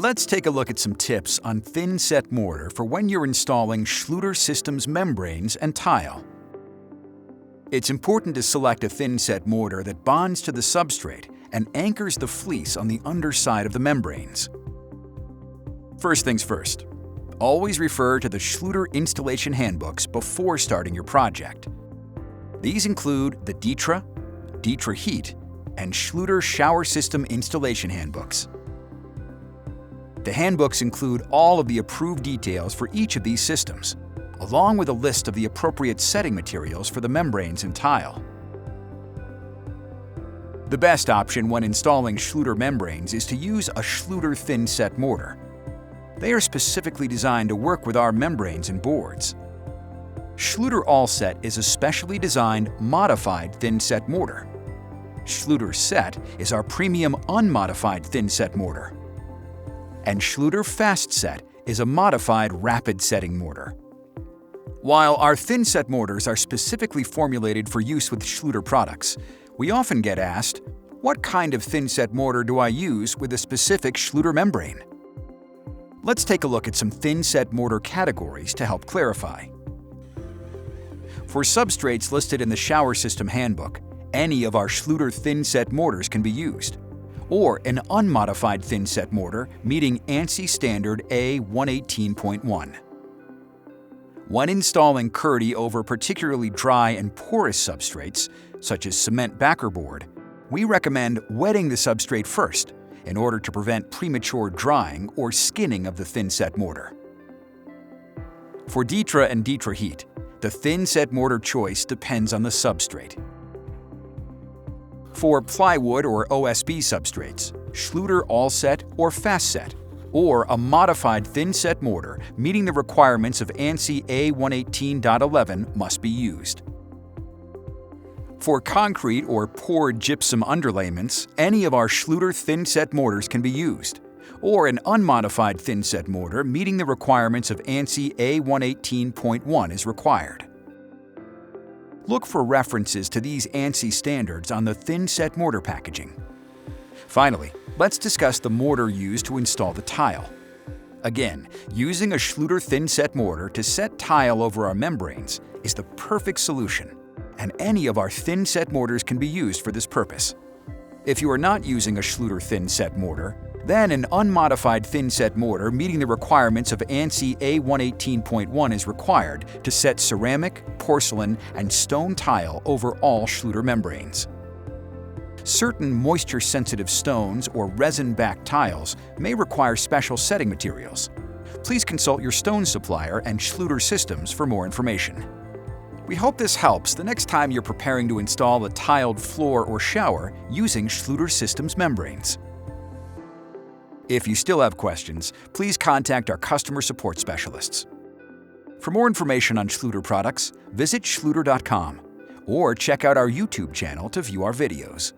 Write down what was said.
Let's take a look at some tips on thin-set mortar for when you're installing Schluter Systems membranes and tile. It's important to select a thin-set mortar that bonds to the substrate and anchors the fleece on the underside of the membranes. First things first, always refer to the Schluter installation handbooks before starting your project. These include the Ditra, Ditra Heat, and Schluter Shower System installation handbooks. The handbooks include all of the approved details for each of these systems, along with a list of the appropriate setting materials for the membranes and tile. The best option when installing Schluter membranes is to use a Schluter thin-set mortar. They are specifically designed to work with our membranes and boards. Schluter All-Set is a specially designed, modified thin-set mortar. Schluter Set is our premium unmodified thin-set mortar. And Schluter Fast Set is a modified rapid setting mortar. While our thin-set mortars are specifically formulated for use with Schluter products, we often get asked, what kind of thin-set mortar do I use with a specific Schluter membrane? Let's take a look at some thin-set mortar categories to help clarify. For substrates listed in the Shower System Handbook, any of our Schluter thin-set mortars can be used, or an unmodified thin-set mortar meeting ANSI standard A118.1. When installing Kerdi over particularly dry and porous substrates, such as cement backer board, we recommend wetting the substrate first in order to prevent premature drying or skinning of the thin-set mortar. For Ditra and Ditra Heat, the thin-set mortar choice depends on the substrate. For plywood or OSB substrates, Schluter All-Set or Fast Set, or a modified thin-set mortar meeting the requirements of ANSI A118.11 must be used. For concrete or poured gypsum underlayments, any of our Schluter thin-set mortars can be used, or an unmodified thin-set mortar meeting the requirements of ANSI A118.1 is required. Look for references to these ANSI standards on the thin-set mortar packaging. Finally, let's discuss the mortar used to install the tile. Again, using a Schluter thin-set mortar to set tile over our membranes is the perfect solution, and any of our thin-set mortars can be used for this purpose. If you are not using a Schluter thin-set mortar, then an unmodified thin-set mortar meeting the requirements of ANSI A118.1 is required to set ceramic, porcelain, and stone tile over all Schluter membranes. Certain moisture-sensitive stones or resin-backed tiles may require special setting materials. Please consult your stone supplier and Schluter Systems for more information. We hope this helps the next time you're preparing to install a tiled floor or shower using Schluter Systems membranes. If you still have questions, please contact our customer support specialists. For more information on Schluter products, visit schluter.com or check out our YouTube channel to view our videos.